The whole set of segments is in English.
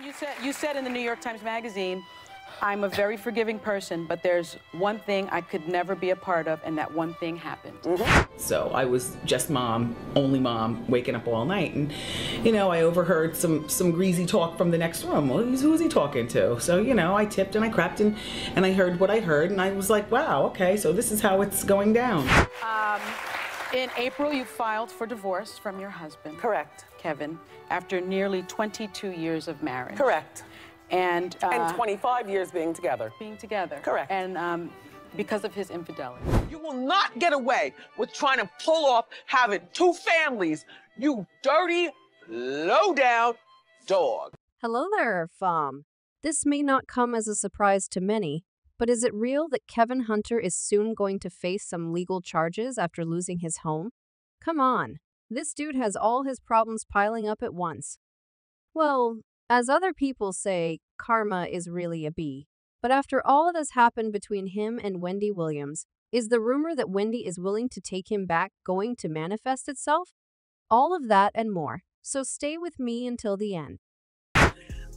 You said in the New York Times Magazine, I'm a very forgiving person, but there's one thing I could never be a part of, and that one thing happened. So I was just mom, only mom, waking up all night, and I overheard some greasy talk from the next room. Well, who was he talking to? So I tipped and I crept and I heard what I heard, and I was like, wow, okay, so this is how it's going down. In April, you filed for divorce from your husband. Correct. Kevin, after nearly 22 years of marriage. Correct. And 25 years being together. Correct. And because of his infidelity. You will not get away with trying to pull off having two families, you dirty, low-down dog. Hello there, Fom. This may not come as a surprise to many, but is it real that Kevin Hunter is soon going to face some legal charges after losing his home? Come on, this dude has all his problems piling up at once. Well, as other people say, karma is really a bee. But after all of this happened between him and Wendy Williams, is the rumor that Wendy is willing to take him back going to manifest itself? All of that and more, so stay with me until the end.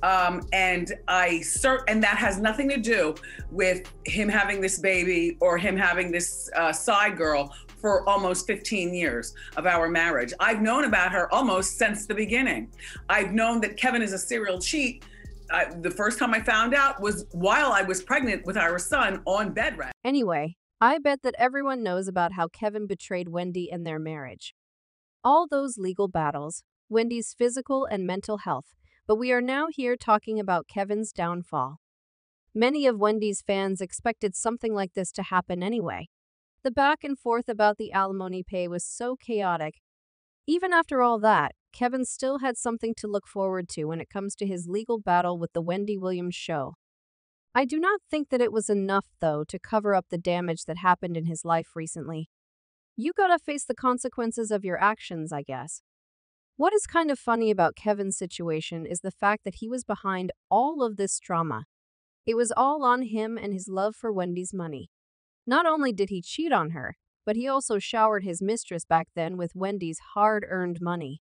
And that has nothing to do with him having this baby or him having this side girl for almost 15 years of our marriage. I've known about her almost since the beginning. I've known that Kevin is a serial cheat. The first time I found out was while I was pregnant with our son on bed rest. Anyway, I bet that everyone knows about how Kevin betrayed Wendy and their marriage. All those legal battles, Wendy's physical and mental health, but we are now here talking about Kevin's downfall. Many of Wendy's fans expected something like this to happen anyway. The back and forth about the alimony pay was so chaotic. Even after all that, Kevin still had something to look forward to when it comes to his legal battle with the Wendy Williams show. I do not think that it was enough, though, to cover up the damage that happened in his life recently. You gotta face the consequences of your actions, I guess. What is kind of funny about Kevin's situation is the fact that he was behind all of this drama. It was all on him and his love for Wendy's money. Not only did he cheat on her, but he also showered his mistress back then with Wendy's hard-earned money.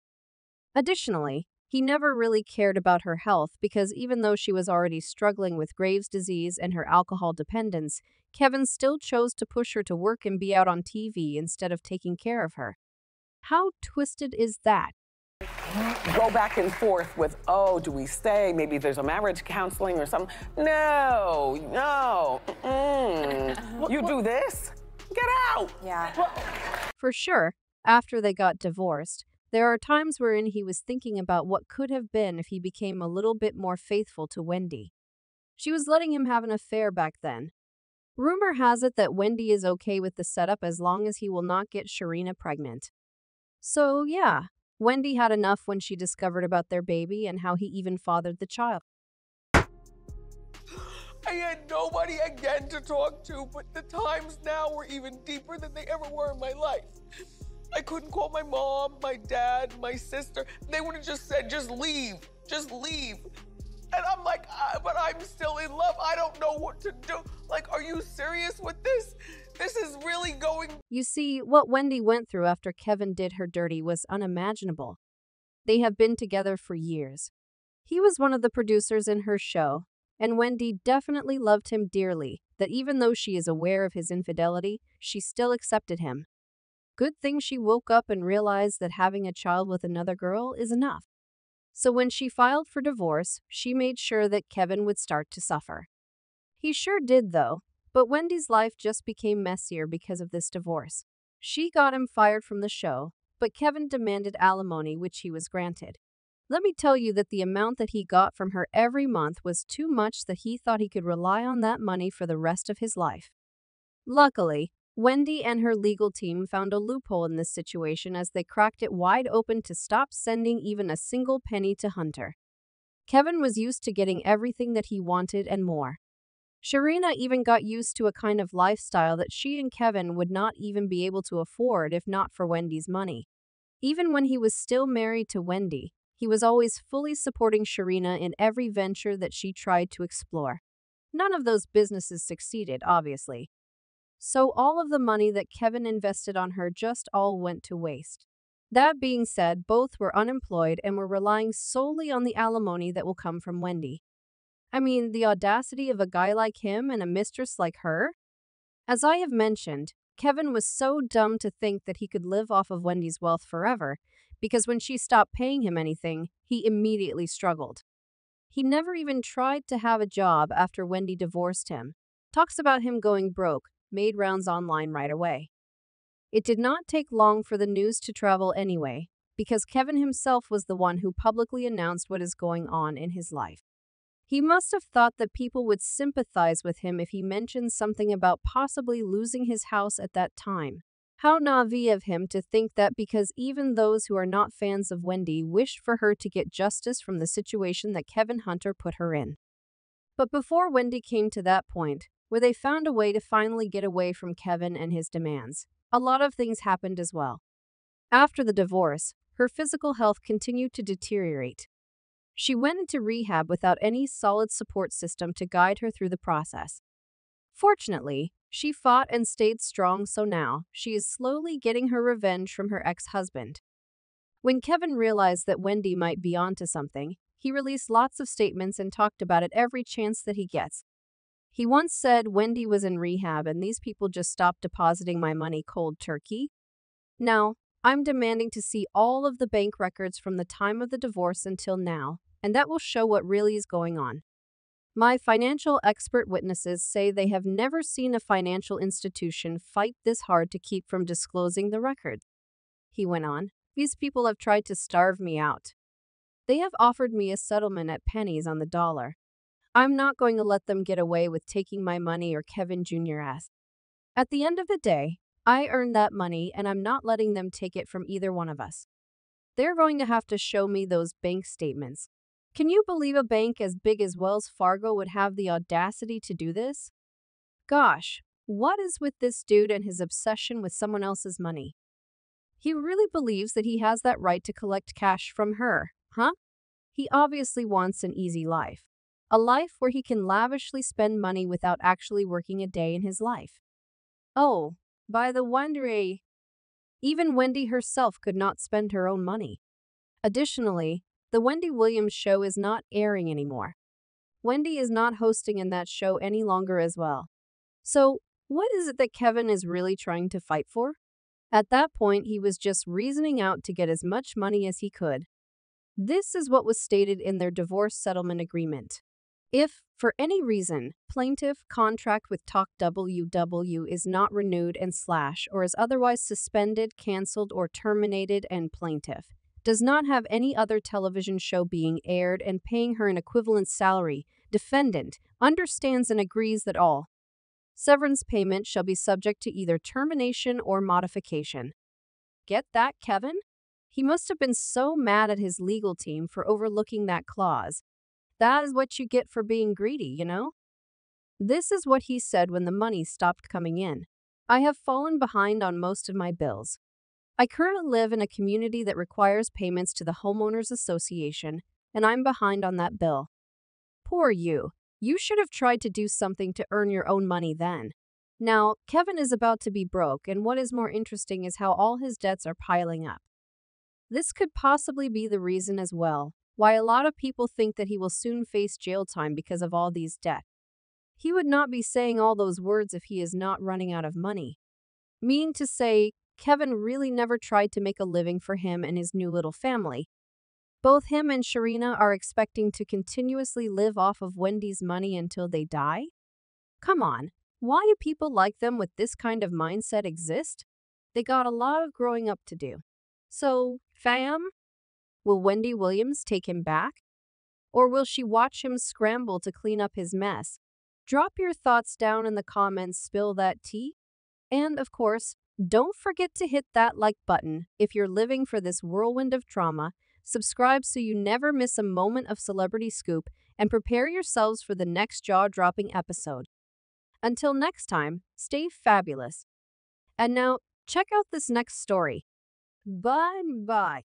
Additionally, he never really cared about her health because even though she was already struggling with Graves' disease and her alcohol dependence, Kevin still chose to push her to work and be out on TV instead of taking care of her. How twisted is that? Go back and forth with, oh, do we stay? Maybe there's a marriage counseling or something. No. You do this? Get out. Yeah. For sure, after they got divorced, there are times wherein he was thinking about what could have been if he became a little bit more faithful to Wendy. She was letting him have an affair back then. Rumor has it that Wendy is okay with the setup as long as he will not get Sharina pregnant. So yeah, Wendy had enough when she discovered about their baby and how he even fathered the child. I had nobody again to talk to, but the times now were even deeper than they ever were in my life. I couldn't call my mom, my dad, my sister. They would have just said, just leave. And I'm like, but I'm still in love. I don't know what to do. Like, are you serious with this? This is really going... You see, what Wendy went through after Kevin did her dirty was unimaginable. They have been together for years. He was one of the producers in her show, and Wendy definitely loved him dearly, that even though she is aware of his infidelity, she still accepted him. Good thing she woke up and realized that having a child with another girl is enough. So when she filed for divorce, she made sure that Kevin would start to suffer. He sure did, though, but Wendy's life just became messier because of this divorce. She got him fired from the show, but Kevin demanded alimony, which he was granted. Let me tell you that the amount that he got from her every month was too much that he thought he could rely on that money for the rest of his life. Luckily, Wendy and her legal team found a loophole in this situation as they cracked it wide open to stop sending even a single penny to Hunter. Kevin was used to getting everything that he wanted and more. Sharina even got used to a kind of lifestyle that she and Kevin would not even be able to afford if not for Wendy's money. Even when he was still married to Wendy, he was always fully supporting Sharina in every venture that she tried to explore. None of those businesses succeeded, obviously. So all of the money that Kevin invested on her just all went to waste. That being said, both were unemployed and were relying solely on the alimony that will come from Wendy. I mean, the audacity of a guy like him and a mistress like her? As I have mentioned, Kevin was so dumb to think that he could live off of Wendy's wealth forever, because when she stopped paying him anything, he immediately struggled. He never even tried to have a job after Wendy divorced him. Talks about him going broke made rounds online right away. It did not take long for the news to travel anyway, because Kevin himself was the one who publicly announced what is going on in his life. He must have thought that people would sympathize with him if he mentioned something about possibly losing his house at that time. How naive of him to think that because even those who are not fans of Wendy wished for her to get justice from the situation that Kevin Hunter put her in. But before Wendy came to that point, where they found a way to finally get away from Kevin and his demands, a lot of things happened as well. After the divorce, her physical health continued to deteriorate. She went into rehab without any solid support system to guide her through the process. Fortunately, she fought and stayed strong, so now she is slowly getting her revenge from her ex-husband. When Kevin realized that Wendy might be onto something, he released lots of statements and talked about it every chance that he gets. He once said Wendy was in rehab and these people just stopped depositing my money cold turkey. Now, I'm demanding to see all of the bank records from the time of the divorce until now, and that will show what really is going on. My financial expert witnesses say they have never seen a financial institution fight this hard to keep from disclosing the records. He went on, these people have tried to starve me out. They have offered me a settlement at pennies on the dollar. I'm not going to let them get away with taking my money or Kevin Jr.'s. At the end of the day, I earned that money and I'm not letting them take it from either one of us. They're going to have to show me those bank statements. Can you believe a bank as big as Wells Fargo would have the audacity to do this? Gosh, what is with this dude and his obsession with someone else's money? He really believes that he has that right to collect cash from her, huh? He obviously wants an easy life. A life where he can lavishly spend money without actually working a day in his life. Oh, by the way, even Wendy herself could not spend her own money. Additionally, the Wendy Williams show is not airing anymore. Wendy is not hosting in that show any longer as well. So, what is it that Kevin is really trying to fight for? At that point, he was just reasoning out to get as much money as he could. This is what was stated in their divorce settlement agreement. If, for any reason, plaintiff contract with Talk WW is not renewed and / or is otherwise suspended, canceled, or terminated and plaintiff does not have any other television show being aired and paying her an equivalent salary, defendant understands and agrees that all severance payment shall be subject to either termination or modification. Get that, Kevin? He must have been so mad at his legal team for overlooking that clause. That is what you get for being greedy, you know? This is what he said when the money stopped coming in. I have fallen behind on most of my bills. I currently live in a community that requires payments to the Homeowners Association, and I'm behind on that bill. Poor you. You should have tried to do something to earn your own money then. Now, Kevin is about to be broke, and what is more interesting is how all his debts are piling up. This could possibly be the reason as well why a lot of people think that he will soon face jail time because of all these debts. He would not be saying all those words if he is not running out of money. Meaning to say, Kevin really never tried to make a living for him and his new little family. Both him and Sharina are expecting to continuously live off of Wendy's money until they die? Come on, why do people like them with this kind of mindset exist? They got a lot of growing up to do. So, fam, will Wendy Williams take him back? Or will she watch him scramble to clean up his mess? Drop your thoughts down in the comments, spill that tea. And, of course, don't forget to hit that like button if you're living for this whirlwind of trauma. Subscribe so you never miss a moment of celebrity scoop, and prepare yourselves for the next jaw-dropping episode. Until next time, stay fabulous. And now, check out this next story. Bye-bye.